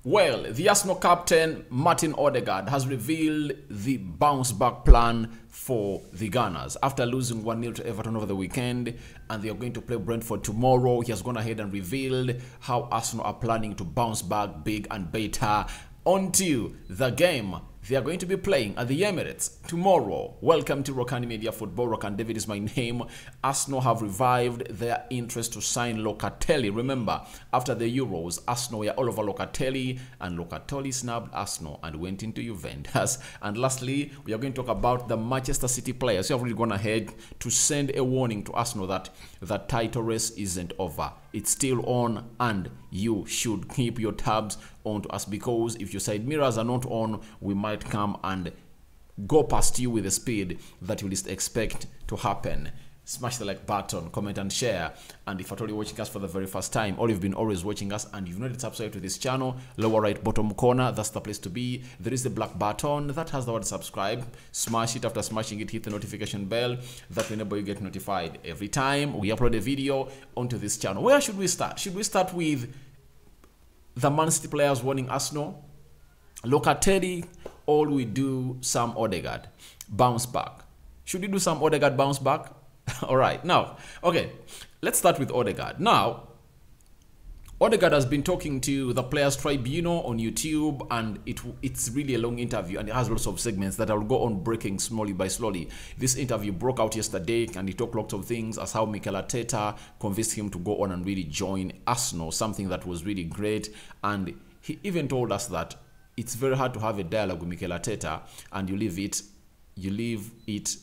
Well, the Arsenal captain, Martin Odegaard, has revealed the bounce-back plan for the Gunners. After losing 1-0 to Everton over the weekend, and they are going to play Brentford tomorrow, he has gone ahead and revealed how Arsenal are planning to bounce back big and better onto the game they are going to be playing at the Emirates tomorrow. Welcome to Rokani Media Football. Rokan David is my name. Arsenal have revived their interest to sign Locatelli. Remember, after the Euros, Arsenal were all over Locatelli, and Locatelli snapped Arsenal and went into Juventus. And lastly, we are going to talk about the Manchester City players who have really gone ahead to send a warning to Arsenal that the title race isn't over. It's still on, and you should keep your tabs on to us, because if your side mirrors are not on, we might come and go past you with the speed that you least expect to happen. Smash the like button, comment and share. And if at all you're watching us for the very first time, or you've been always watching us and you've not yet subscribed to this channel, lower right bottom corner, that's the place to be. There is the black button that has the word subscribe. Smash it. After smashing it, hit the notification bell. That will enable you get notified every time we upload a video onto this channel. Where should we start? Should we start with the Man City players warning Arsenal, Locatelli, or we do some Odegaard bounce back? Should we do some Odegaard bounce back? All right, now, okay, let's start with Odegaard. Now, Odegaard has been talking to the Players Tribunal on YouTube, and it's really a long interview, and it has lots of segments that I will go on breaking slowly by slowly. This interview broke out yesterday, and he talked lots of things, as how Mikel Arteta convinced him to go on and really join Arsenal, something that was really great. And he even told us that it's very hard to have a dialogue with Mikel Arteta, and you leave it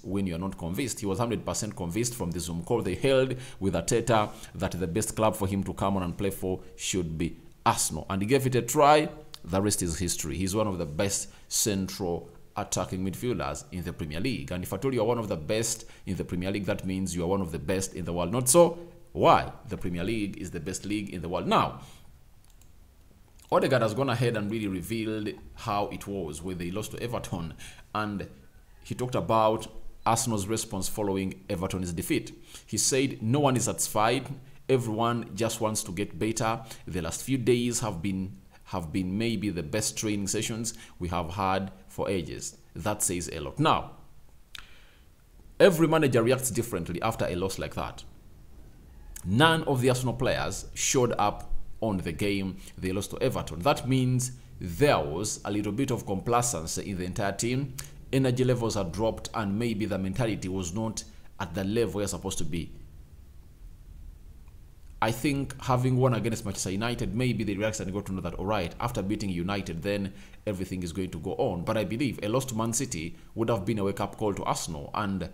when you are not convinced. He was 100% convinced from the Zoom call they held with Arteta that the best club for him to come on and play for should be Arsenal. And he gave it a try. The rest is history. He's one of the best central attacking midfielders in the Premier League. And if I told you are one of the best in the Premier League, that means you are one of the best in the world. Not so? Why? The Premier League is the best league in the world. Now, Odegaard has gone ahead and really revealed how it was when they lost to Everton, and he talked about Arsenal's response following Everton's defeat. He said no one is satisfied. Everyone just wants to get better. The last few days have been maybe the best training sessions we have had for ages. That says a lot. Now, every manager reacts differently after a loss like that. None of the Arsenal players showed up on the game they lost to Everton. That means there was a little bit of complacency in the entire team. Energy levels had dropped, and maybe the mentality was not at the level you're supposed to be. I think having won against Manchester United, maybe they relaxed and got to know that, all right, after beating United, then everything is going to go on. But I believe a loss to Man City would have been a wake-up call to Arsenal. And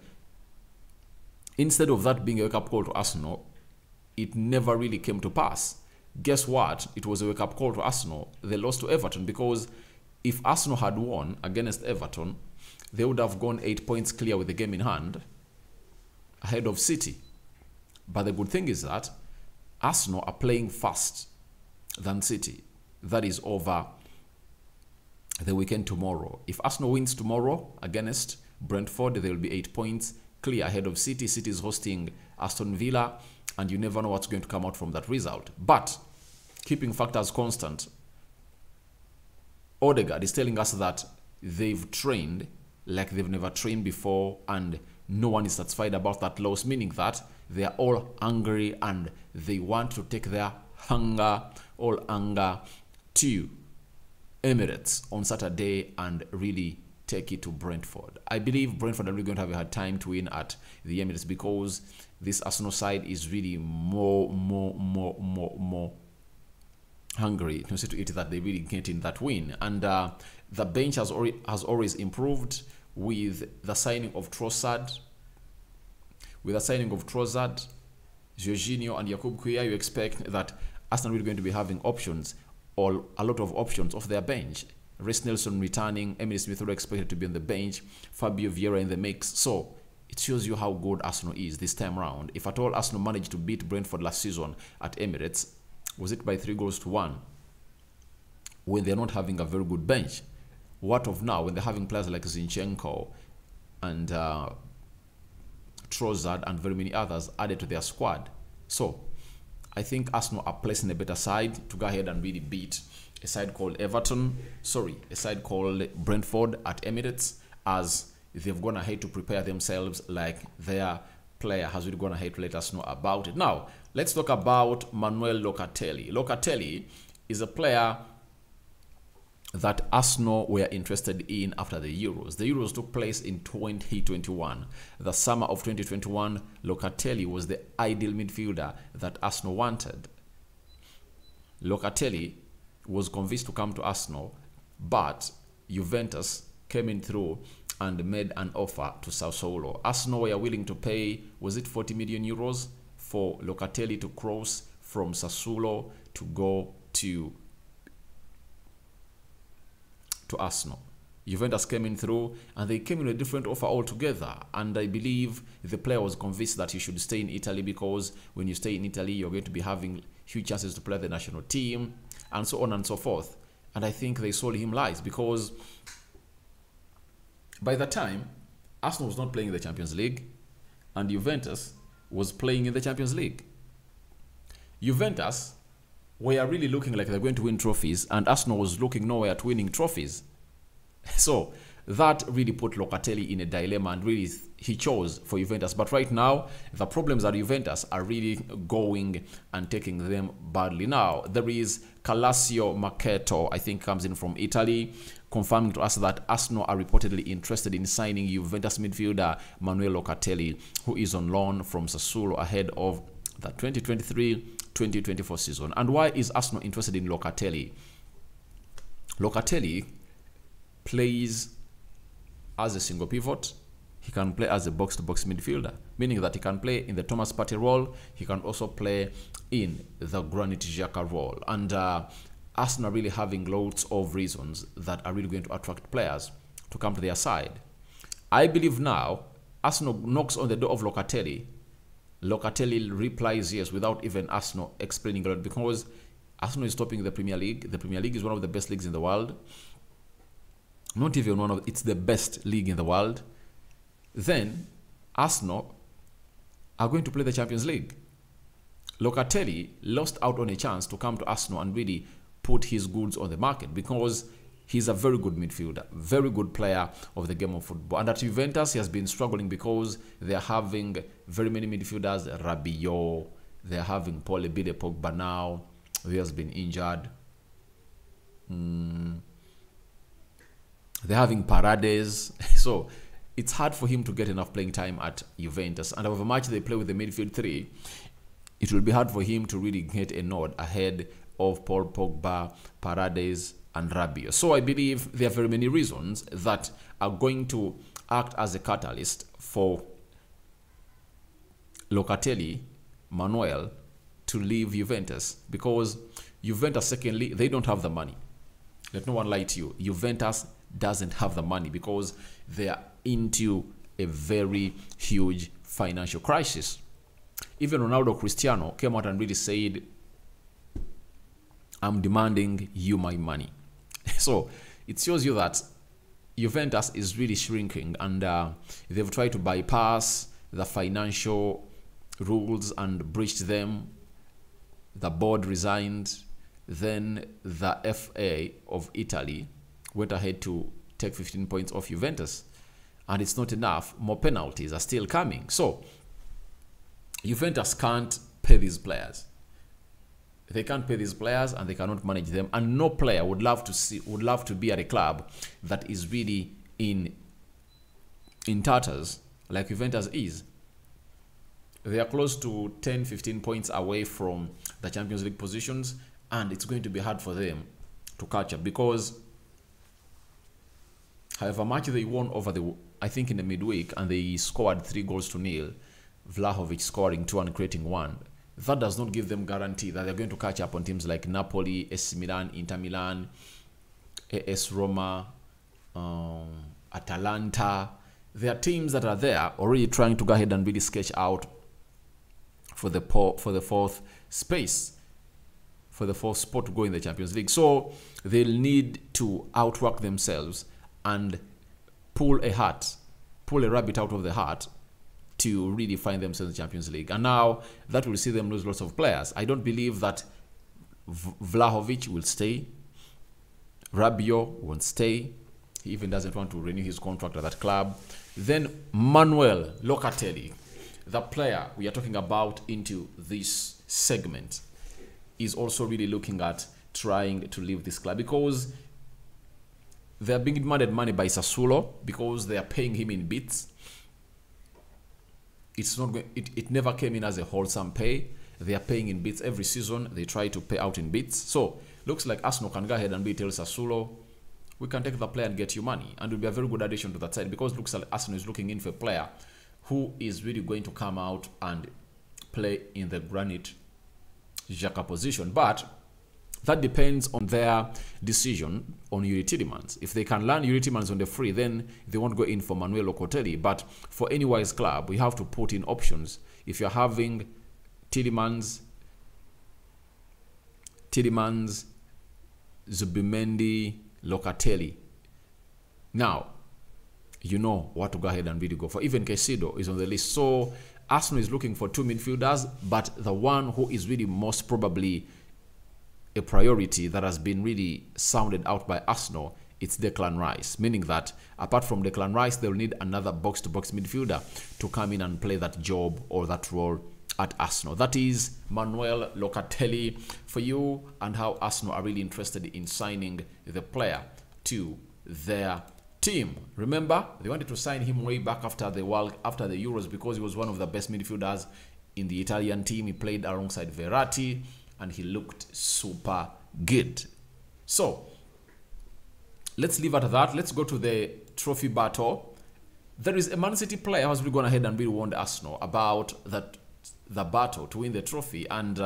instead of that being a wake-up call to Arsenal, it never really came to pass. Guess what? It was a wake-up call to Arsenal. They lost to Everton, because if Arsenal had won against Everton, they would have gone 8 points clear with the game in hand ahead of City. But the good thing is that Arsenal are playing fast than City. That is over the weekend tomorrow. If Arsenal wins tomorrow against Brentford, they will be 8 points clear ahead of City. City is hosting Aston Villa, and you never know what's going to come out from that result. But keeping factors constant, Odegaard is telling us that they've trained like they've never trained before, and no one is satisfied about that loss, meaning that they are all hungry and they want to take their all anger to Emirates on Saturday and really take it to Brentford. I believe Brentford are really going to have a hard time to win at the Emirates, because this Arsenal side is really more hungry to see to it that they really get in that win. And the bench has always improved with the signing of Trossard. With the signing of Trossard, Jorginho and Jakub Kuya, you expect that Arsenal are really going to be having options, or a lot of options off their bench. Reece Nelson returning, Emily Smith-Rowe expected to be on the bench, Fabio Vieira in the mix. So it shows you how good Arsenal is this time round. If at all Arsenal managed to beat Brentford last season at Emirates, was it by 3-1 when they're not having a very good bench? What of now when they're having players like Zinchenko and Trossard and very many others added to their squad? So I think Arsenal are placing a better side to go ahead and really beat a side called a side called Brentford at Emirates, as they've gone ahead to prepare themselves like their player has really gone ahead to let us know about it. Now, let's talk about Manuel Locatelli. Locatelli is a player that Arsenal were interested in after the Euros. The Euros took place in 2021. The summer of 2021, Locatelli was the ideal midfielder that Arsenal wanted. Locatelli was convinced to come to Arsenal, but Juventus came in through and made an offer to Sassuolo. Arsenal were willing to pay, was it 40 million euros for Locatelli to cross from Sassuolo to go to Arsenal. Juventus came in through and they came in with a different offer altogether, and I believe the player was convinced that he should stay in Italy, because when you stay in Italy you're going to be having huge chances to play the national team and so on and so forth. And I think they sold him lies, because by the time Arsenal was not playing in the Champions League and Juventus was playing in the Champions League. Juventus were really looking like they're going to win trophies, and Arsenal was looking nowhere to winning trophies. So that really put Locatelli in a dilemma, and really he chose for Juventus. But right now, the problems at Juventus are really going and taking them badly. Now, there is Calcio Mercato, I think comes in from Italy, confirming to us that Arsenal are reportedly interested in signing Juventus midfielder Manuel Locatelli, who is on loan from Sassuolo ahead of the 2023-2024 season. And why is Arsenal interested in Locatelli? Locatelli plays as a single pivot. He can play as a box-to-box midfielder, meaning that he can play in the Thomas Partey role. He can also play in the Granit Xhaka role. And Arsenal are really having loads of reasons that are really going to attract players to come to their side. I believe now Arsenal knocks on the door of Locatelli. Locatelli replies yes without even Arsenal explaining a lot, because Arsenal is topping the Premier League. The Premier League is one of the best leagues in the world. Not even one of, it's the best league in the world. Then Arsenal are going to play the Champions League. Locatelli lost out on a chance to come to Arsenal and really put his goods on the market, because he's a very good midfielder, very good player of the game of football. And at Juventus, he has been struggling because they're having very many midfielders. Rabiot, they're having Paul Ebide Pogba now, he has been injured. They're having Paredes. So it's hard for him to get enough playing time at Juventus. And over a match they play with the midfield three, it will be hard for him to really get a nod ahead of Paul Pogba, Paredes, and Rabiot. So I believe there are very many reasons that are going to act as a catalyst for Locatelli, Manuel, to leave Juventus, because Juventus, secondly, they don't have the money. Let no one lie to you. Juventus doesn't have the money because they are into a very huge financial crisis. Even Ronaldo Cristiano came out and really said, I'm demanding you my money. So it shows you that Juventus is really shrinking, and they've tried to bypass the financial rules and breached them. The board resigned. Then the FA of Italy went ahead to take 15 points off Juventus. And it's not enough. More penalties are still coming. So Juventus can't pay these players. They can't pay these players, and they cannot manage them. And no player would love to be at a club that is really in tatters like Juventus is. They are close to 10-15 points away from the Champions League positions, and it's going to be hard for them to catch up, because however much they won over I think in the midweek, and they scored 3-0, Vlahovic scoring 2 and creating 1. That does not give them guarantee that they're going to catch up on teams like Napoli, AC Milan, Inter Milan, AS Roma, Atalanta. There are teams that are there already trying to go ahead and really sketch out for the fourth space, for the fourth spot to go in the Champions League. So they'll need to outwork themselves and pull a rabbit out of the hat to really find themselves in the Champions League. And now that will see them lose lots of players. I don't believe that Vlahovic will stay. Rabiot won't stay. He even doesn't want to renew his contract at that club. Then Manuel Locatelli, the player we are talking about into this segment, is also really looking at trying to leave this club because they are being demanded money by Sassuolo because they are paying him in bits. It's not going, it never came in as a wholesome pay. They are paying in bits every season. They try to pay out in bits. So looks like Arsenal can go ahead and tell Sassuolo, we can take the player and get you money, and it will be a very good addition to that side because it looks like Arsenal is looking in for a player who is really going to come out and play in the Granit Xhaka position. But that depends on their decision on Yuri Tielemans. If they can land Yuri Tielemans on the free, then they won't go in for Manuel Locatelli. But for any wise club, we have to put in options. If you're having Tielemans, Zubimendi, Locatelli, now you know what to go ahead and really go for. Even Caicedo is on the list. So Arsenal is looking for two midfielders, but the one who is really most probably a priority that has been really sounded out by Arsenal, it's Declan Rice, meaning that apart from Declan Rice, they'll need another box-to-box midfielder to come in and play that job or that role at Arsenal. That is Manuel Locatelli for you, and how Arsenal are really interested in signing the player to their team. Remember, they wanted to sign him way back after the Euros because he was one of the best midfielders in the Italian team. He played alongside Verratti and he looked super good. So let's leave it at that. Let's go to the trophy battle. There is a Man City player who's really gone ahead and really warned Arsenal about the battle to win the trophy, and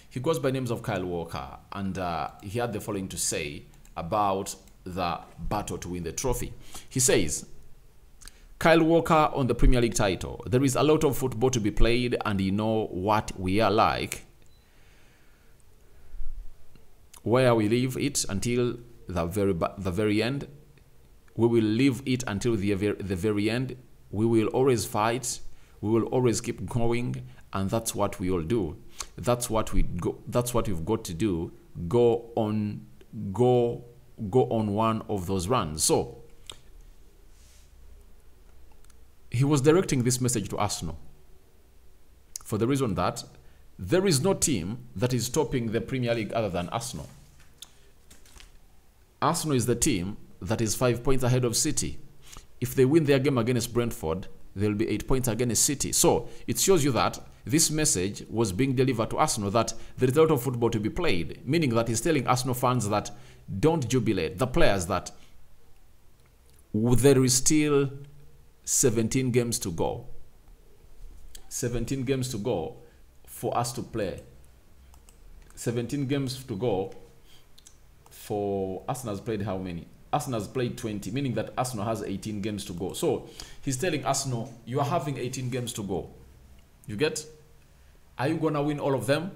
he goes by names of Kyle Walker, and he had the following to say about the battle to win the trophy. He says, Kyle Walker on the Premier League title. There is a lot of football to be played, and you know what we are like. Where we leave it until the very end. We will leave it until the very end. We will always fight. We will always keep going, and that's what we all do. That's what we've got to do. Go on one of those runs. So he was directing this message to Arsenal for the reason that there is no team that is topping the Premier League other than Arsenal. Arsenal is the team that is 5 points ahead of City. If they win their game against Brentford, they'll be 8 points against City. So it shows you that this message was being delivered to Arsenal, that there is a lot of football to be played, meaning that he's telling Arsenal fans that don't jubilate. The players that there is still 17 games to go. 17 games to go for us to play. 17 games to go for Arsenal. Has played how many? Arsenal has played 20, meaning that Arsenal has 18 games to go. So he's telling Arsenal, you are having 18 games to go. You get? Are you going to win all of them?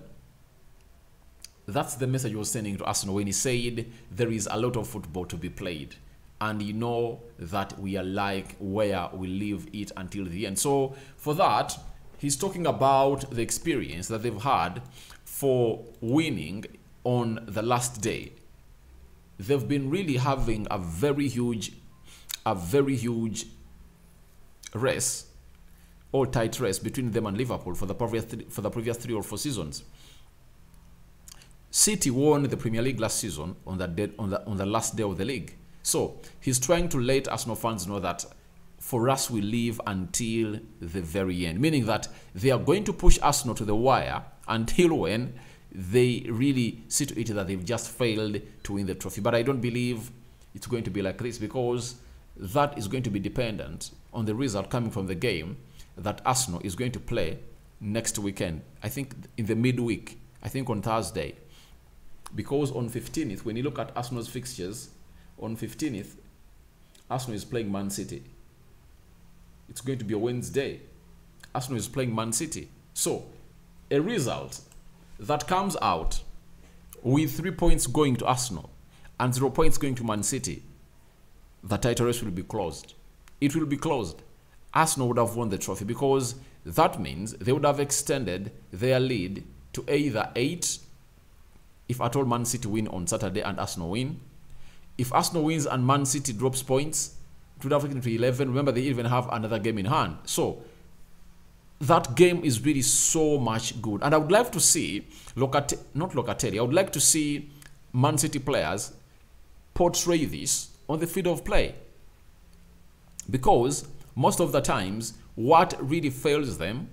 That's the message he was sending to Arsenal when he said there is a lot of football to be played. And you know that we are like where we leave it until the end. So for that, he's talking about the experience that they've had for winning on the last day. They've been really having a very huge race, all tight race between them and Liverpool for the previous 3 or 4 seasons. City won the Premier League last season on the last day of the league. So he's trying to let Arsenal fans know that for us we live until the very end, meaning that they are going to push Arsenal to the wire until when they really see to it that they've just failed to win the trophy. But I don't believe it's going to be like this, because that is going to be dependent on the result coming from the game that Arsenal is going to play next weekend. I think in the midweek, I think on Thursday. Because on 15th, when you look at Arsenal's fixtures, on 15th, Arsenal is playing Man City. It's going to be a Wednesday. Arsenal is playing Man City. So, a result that comes out with 3 points going to Arsenal and 0 points going to Man City, the title race will be closed. It will be closed. Arsenal would have won the trophy, because that means they would have extended their lead to either 8, if at all Man City win on Saturday and Arsenal win. If Arsenal wins and Man City drops points, it would have taken to 11. Remember, they even have another game in hand. So that game is really so much good. And I would like to see, not Locatelli, I would like to see Man City players portray this on the field of play. Because most of the times, what really fails them,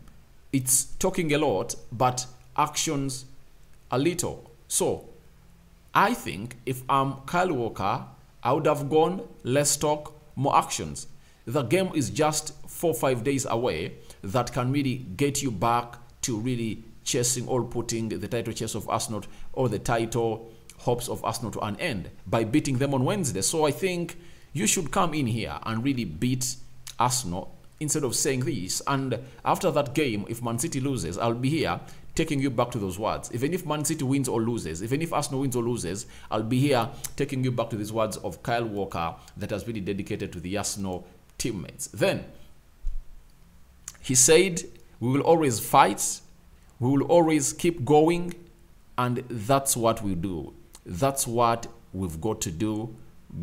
it's talking a lot, but actions a little. So I think if I'm Kyle Walker, I would have gone less talk, more actions. The game is just 4 or 5 days away that can really get you back to really chasing or putting the title chase of Arsenal or the title hopes of Arsenal to an end by beating them on Wednesday. So I think you should come in here and really beat Arsenal instead of saying this. And after that game, if Man City loses, I'll be here taking you back to those words. Even if Man City wins or loses, even if Arsenal wins or loses, I'll be here taking you back to these words of Kyle Walker that has really dedicated to the Arsenal teammates. Then he said, we will always fight, we will always keep going, and that's what we do. That's what we've got to do.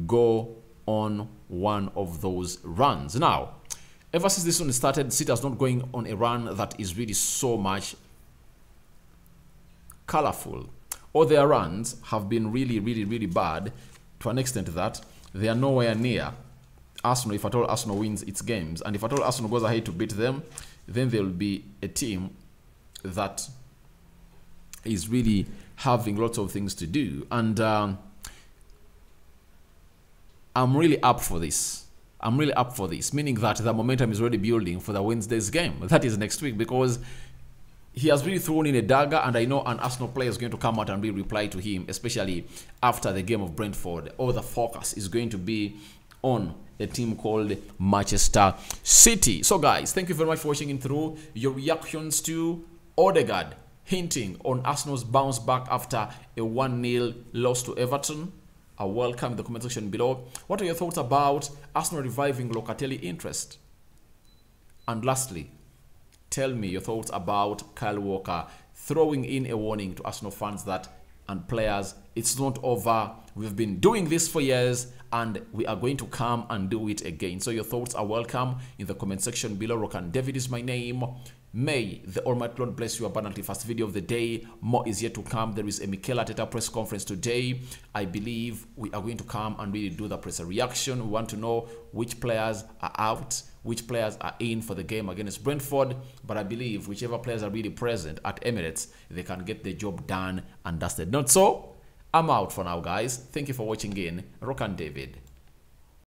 Go on one of those runs. Now, ever since this one started, City has not going on a run that is really so much colorful. All their runs have been really, really, really bad to an extent that they are nowhere near Arsenal. If at all Arsenal wins its games, and if at all Arsenal goes ahead to beat them, then there will be a team that is really having lots of things to do. And I'm really up for this. I'm really up for this, meaning that the momentum is already building for the Wednesday's game. That is next week, because he has really thrown in a dagger, and I know an Arsenal player is going to come out and really reply to him, especially after the game of Brentford. All the focus is going to be on a team called Manchester City. So guys, thank you very much for watching in through your reactions to Odegaard hinting on Arsenal's bounce back after a 1-0 loss to Everton. I welcome in the comment section below. What are your thoughts about Arsenal reviving Locatelli interest? And lastly, tell me your thoughts about Kyle Walker throwing in a warning to Arsenal fans that and players, it's not over. We've been doing this for years and we are going to come and do it again. So your thoughts are welcome in the comment section below. Rokani David is my name. May the Almighty Lord bless you abundantly. First video of the day. More is yet to come. There is a Mikel Arteta press conference today. I believe we are going to come and really do the press reaction. We want to know which players are out, which players are in for the game against Brentford. But I believe whichever players are really present at Emirates, they can get the job done and dusted. Not so? I'm out for now, guys. Thank you for watching in. Rokani David.